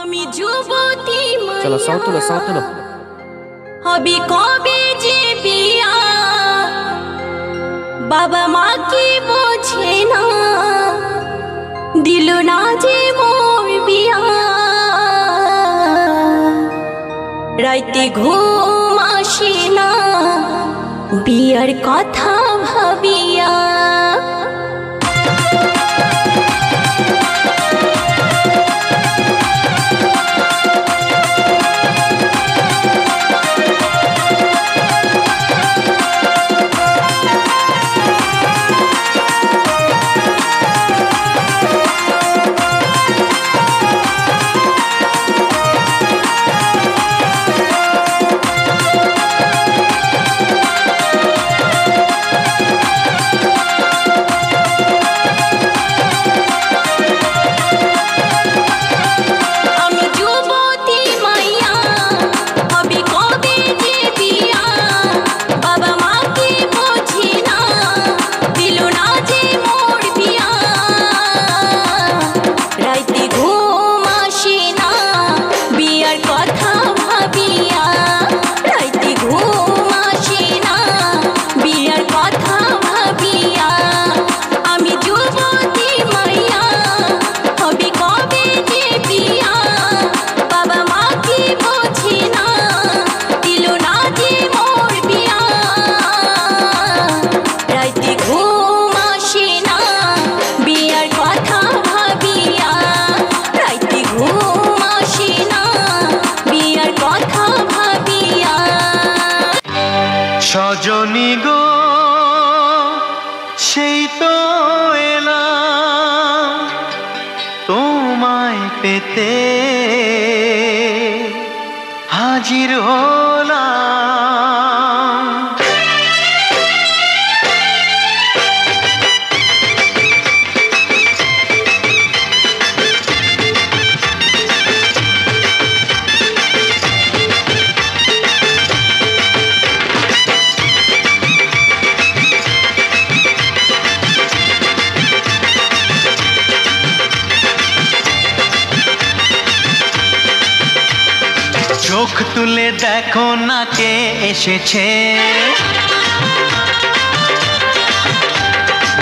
আমি যুবতী চলো সাউথ তুলো হবে কবে যে বিয়া, বাবা মা কি বোঝে না, দিল না যে মোর বিয়া। রাইতে ঘুম আসে না বিয়ার কথা ভাবিয়া। সজনী গো সেই তো এলাম তোমায় পেতে, হাজির হলাম। চোখ তুলে দেখো না কে এসেছে,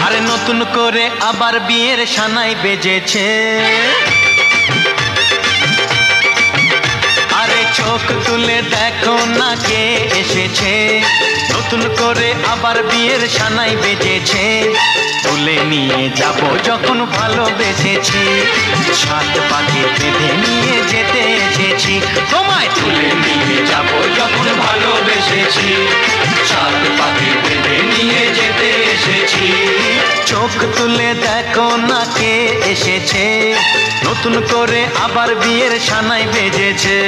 আরে নতুন করে আবার বিয়ের সানাই বেজেছে। আরে চোখ তুলে দেখো না কে এসেছে, নতুন করে আবার বিয়ের সানাই বেজেছে। তুলে নিয়ে যাব যখন ভালোবেসেছি, সাত পাকে বেঁধে নিয়ে যেতে এসেছি। তোমায় তুলে নিয়ে যাব যখন ভালোবেসেছি, সাত পাকে বেঁধে নিয়ে যেতে এসেছি। চোখ তুলে দেখো না কে এসেছে, নতুন করে আবার বিয়ের সানাই বেজেছে।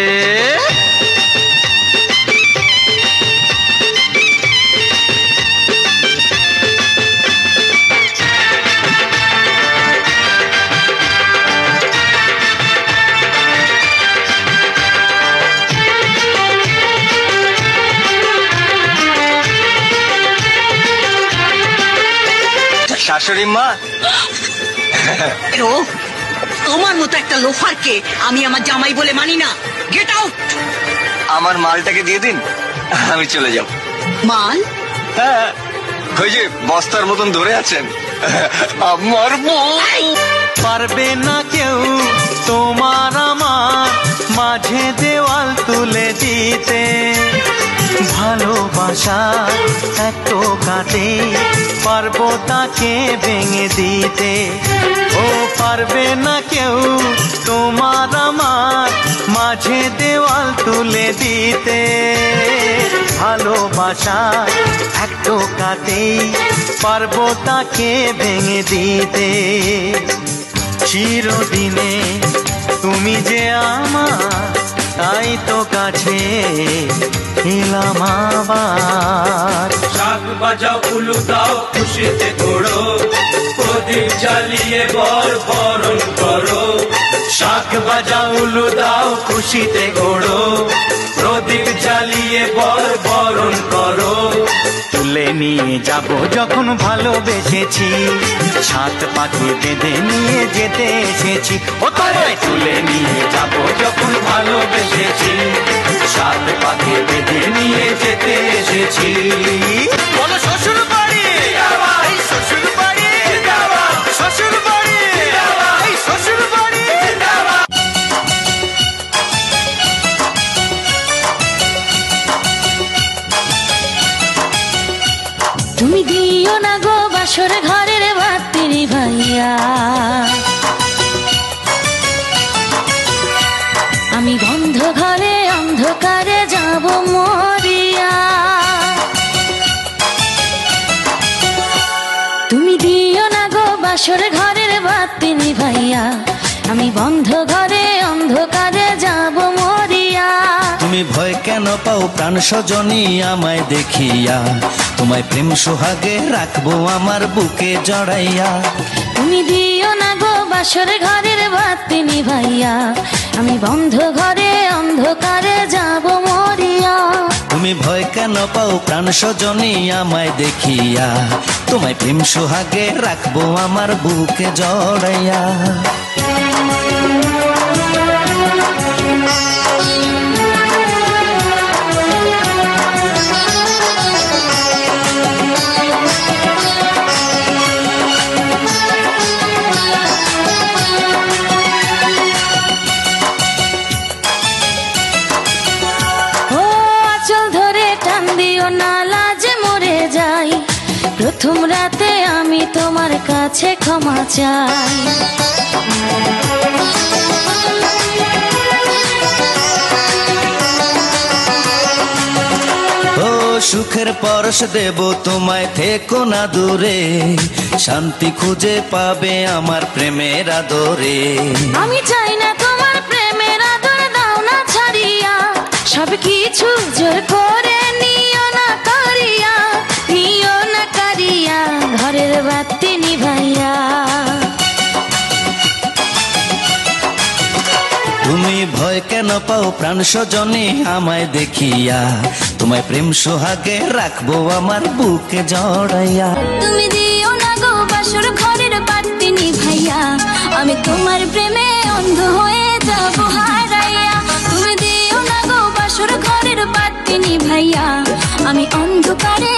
শাশুড়ি মা, তোমার মতো একটা লোফারকে আমি আমার জামাই বলে মানি না। Get out. আমার মালটাকে দিয়ে দিন, আমি চলে যাব। মাল? হ্যাঁ, ওই যে বস্তার মতন ধরে আছেন আমার বউ। পারবে না কেউ তোমার আমার মাঝে দেওয়াল তুলে দিতে, ভালোবাসা এত কাটে পারবো তাকে ভেঙে দিতে। ও পারবে না কেউ তোমার আমার মাঝে দেওয়াল তুলে দিতে, ভালোবাসা এত কাটে পারবো তাকে ভেঙে দিতে। চিরদিনে তুমি যে আমার, তাই তো কাছে এলাম আবার। শাক বাজাও উলু দাও খুশিতে ঘোড়ো, প্রদীপ জ্বালিয়ে বরণ করো। শাক বাজাও উলু দাও খুশিতে ঘোড়ো, প্রদীপ জ্বালিয়ে বরণ করো। তুলে নিয়ে যাব যখন ভালোবেসেছি, সাত পাখি বেঁধে নিয়ে যেতে এসেছি। ও তোমায় তুলে নিয়ে যাব বেঁচেছি। বলো শ্বশুর বাড়ি, এই শ্বশুর বাড়ি, শ্বশুর বাড়ি, এই শ্বশুর বাড়ি। তুমি দিও না গো বাসর ঘরের বাতি ভাইয়া, আমি বন্ধ ঘরে অন্ধকারে যাব মরিয়া। তুমি দিও না গো বাসর ঘরের বাতি ভাইয়া, আমি বন্ধ ঘরে অন্ধকারে যাব মরিয়া। তুমি ভয় কেন পাও প্রাণ সজনী আমায় দেখিয়া, তোমায় প্রেম সোহাগে রাখবো আমার বুকে জড়াইয়া। তুমি দিও না গো বাসর ঘরের বাতি ভাইয়া, আমি বন্ধ ঘরে অন্ধকারে যাব মরিয়া। তুমি ভয় কেন পাও প্রাণ সজনী আমায় দেখিয়া, তোমায় প্রেম সোহাগে রাখবো আমার বুকে জড়াইয়া। প্রথম রাতে আমি তোমার কাছে ক্ষমা চাই। ও সুখের পরশ দেব তোমায়, থেকো না দূরে, শান্তি খুঁজে পাবে আমার প্রেমের আদরে। আমি চাই না তোমার প্রেমের আদর, দাও না ছাড়িয়া, সব কিছু জোর করে নিও না করিয়া, নিও না করিয়া ঘরের বাতি নিভাইয়া। তুমি ভয় কেন পাও প্রাণ সজনী আমায় দেখিয়া, তোমায় প্রেম সোহাগে রাখবো আমার বুকে জড়াইয়া। তুমি দিও না গো বাসর ঘরের বাতি নিভাইয়া, আমি তোমার প্রেমে অন্ধ হয়ে যাব হারাইয়া। তুমি দিও না গো বাসর ঘরের বাতি নিভাইয়া, আমি অন্ধকারে